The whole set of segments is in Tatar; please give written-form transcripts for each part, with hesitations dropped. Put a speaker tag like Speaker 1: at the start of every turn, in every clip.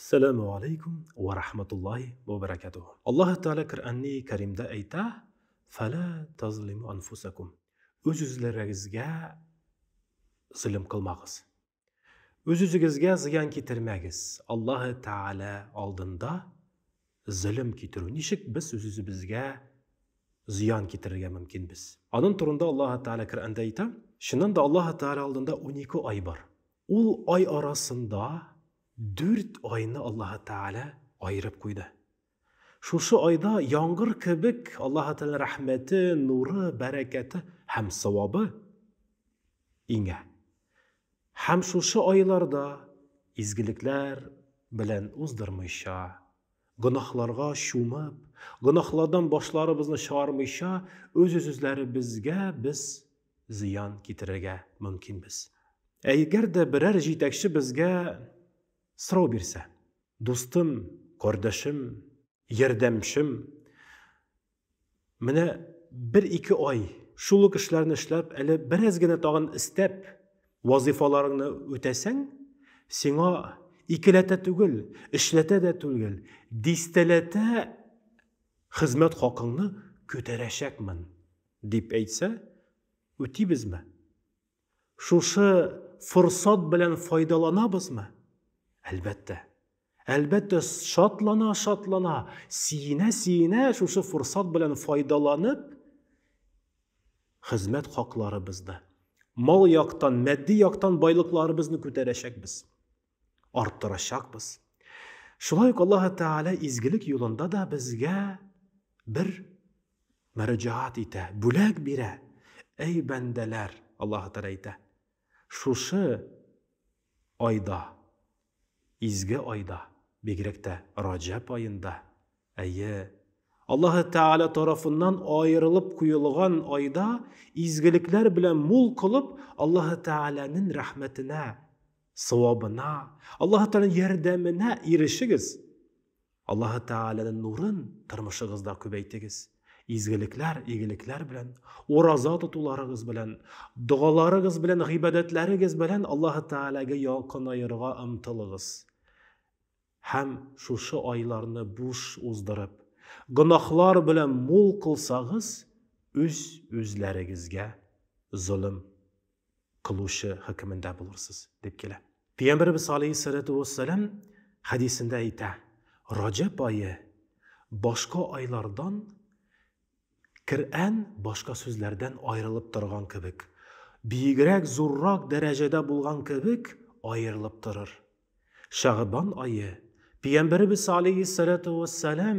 Speaker 1: Assalamu alaikum wa rahmatullahi wa barakatuh. Allah Teala Kur'an-ı Kerim'de ayta: "Fala tazlimu anfusakum." Öz-özleringizge zulm kılmağız. Öz-özüngizge ziyan kitirmegiz. Allah Teala aldında zulm kitiru. Nişik biz öz-özübizge ziyan kitirge mümkün biz. Anın turunda Allah Teala Kur'an'da ayta: "Şundan da Allah Teala aldında 12 ay var. Ol ay arasında 4 ayını Allah Teala ayırıp koydu. Şu ayda yağmur kibik Allah Teala rahmeti, nuru, bereketi hem sevabı inge. Hem şu aylarda izgilikler bilen uzdurmuşa, günahlarga şumab, günahlardan başlarımızı çağırmışa, öz-özleri bizge biz ziyan kitirge mümkün biz. Eğer de birer jitekşi bizge sırav birse, dostum, kardeşim, yardımcım, mene 1-2 ay şuluk işlerini işlep, ele birazgina tağın istep vazifalarını ötesen, sana ikilete tügül, işlete de tügül, distelete hizmet hakkını kötereşekmin deyip eytse, öteybiz mi? Şuşu fırsat bilen faydalanabız mı? Elbette. Elbette şatlana, sine şuşu fırsat bilen faydalanıp hizmet hakları bizde. Mal yaktan, maddi yaktan baylıklarımızı kötereşek biz. Arttıracak biz. Şulayık Allah Teala izgilik yolunda da bizge bir müracaat ite, bülek bire. Ey bendeler, Allah Teala ite. Şuşu ayda, İzgi ayda, begirekte Recep ayında, Allah Teala tarafından ayrılıp kuyulgan ayda izgilikler bilen mul kılıp Allah Teala'nın rahmetine, sevabına, Allah Teala'nın yardımına erişigiz. Allah Teala'nın nurun tırmışıgızda kübeytigiz. İzgilikler, iyilikler bilen, oraza tutularınız bilen, dualarınız bilen, ibadetleriniz bilen Allah Teala'ga yakın ayırga ımtılığız. Hem şu aylarını boş uzdırıp, günahlar bilen mol kılsağız, özleringizge zulüm kılışı hükmünde bulursunuz, deyip kele. Peygamberimiz Aleyhissalatu vesselam hadisinde ayta, Recep ayı başka aylardan Kur'an başka sözlerden ayrılıp durgan kibik, biyigrek, zorrak derecede bulgan kibik ayrılıp durur. Şaban ayı, Peygamberimiz Aleyhissalatu vesselam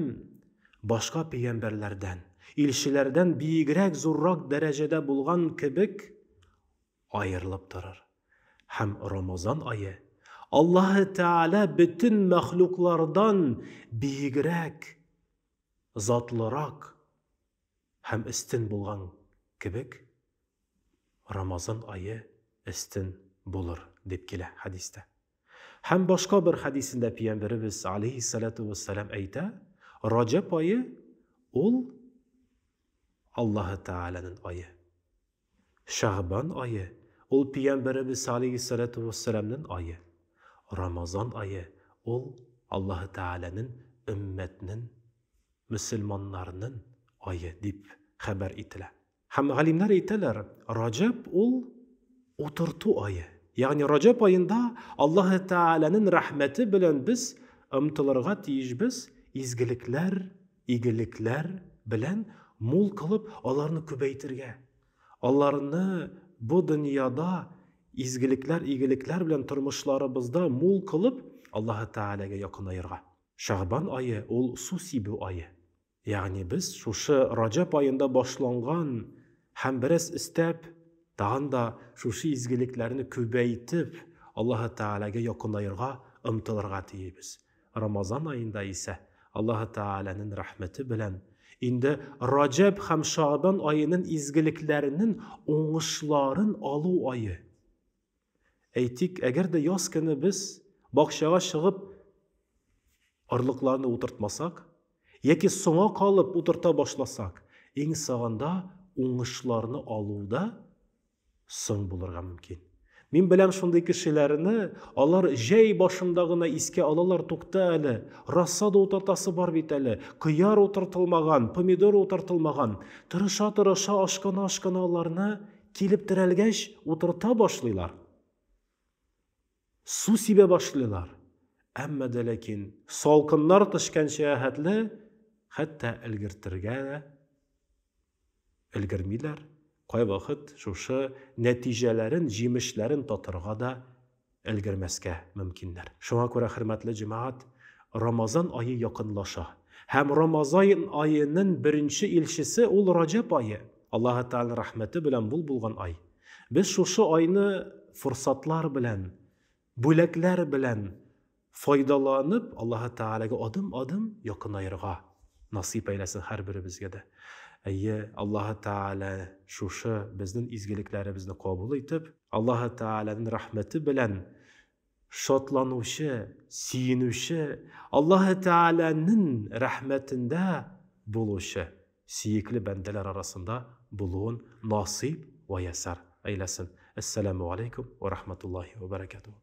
Speaker 1: başka peygamberlerden, ilşilerden biyigrek, zorrak derecede bulgan kibik ayrılıp durur. Hem Ramazan ayı, Allah Teala bütün mahluklardan biyigrek, zatlırak, hem istin bulgan kibik Ramazan ayı istin bulur deyip kele hadiste. Hem başka bir hadisinde Peygamberimiz Aleyhissalatu vesselam ayta, Recep ayı ol Allah Teala'nın ayı. Şaban ayı ol Peygamberimiz Aleyhissalatu vesselam'ın ayı. Ramazan ayı ol Allah Teala'nın ümmetinin, Müslümanlarının ayı deyip haber itiler. Hem alimler itiler, Recep ol oturtu ayı. Yani Recep ayında Allah Teala'nın rahmeti bilen biz ımtılırga tiyiş biz izgilikler, iyilikler bilen mul kılıp onlarını kübeytirge. Onlarını bu dünyada izgilikler, iyilikler bilen turmuşlarımızda mul kılıp Allah Teala'ga yakın ayırga. Şaban ayı ol susibu ayı. Yani biz şu Recep ayında başlangan hem biraz istep, daha da şu izgiliklerini kübeytip Allah Teala'ga yakın ayırga, ımtılırga tiyibiz. Ramazan ayında ise Allah Teala'nın rahmeti bilen, indi Recep hem Şaban ayının izgiliklerinin oңışların alu ayı. Eytik, eğer de yaz günü biz bakşağa çıkıp arlıklarını oturtmasak, yeki sona kalıp oturta başlasak, en sağında oңışlarını aluda son bulurga mümkün. Мин беләм шундый кешеләрне, алар җәй башында гына искә алалар, тукта әле, рассада утыртасы бар бит әле, кыяр утыртылмаган, помидор утыртылмаган. Тырыша-тырыша ашкына аларны килеп терәлгәч утырта башлыйлар. Су сибә башлыйлар. Әмма дә ләкин салкыннар төшкәнчә хәтле хәтта өлгертергә өлгермиләр. Кай вакыт шушы нәтиҗәләрен, җимешләрен татырга да өлгермәскә мөмкиннәр. Шуңа күрә, хөрмәтле җәмәгать, Рамазан ае якынлаша. Һәм Рамазан аеның беренче илчесе ул Раҗаб ае. Аллаһы Тәгалә рәхмәте белән булган ай. Без шушы айны форсатлар белән, бүләкләр белән файдаланып, Аллаһы Тәгаләгә адым-адым якынайырга насип әйләсен һәрберебезгә дә. Әйе, Аллаһы Тәгалә шушы безнең изгелекләребезне кабул итеп, Аллаһы Тәгаләнең рәхмәте белән шатланучы, сөенүче, Аллаһы Тәгаләнең рәхмәтендә булучы сөекле бәндәләр арасында булуын насип ва ясар әйләсен. Әссәламу алейкум ва рахматуллаһи ва баракатуһ.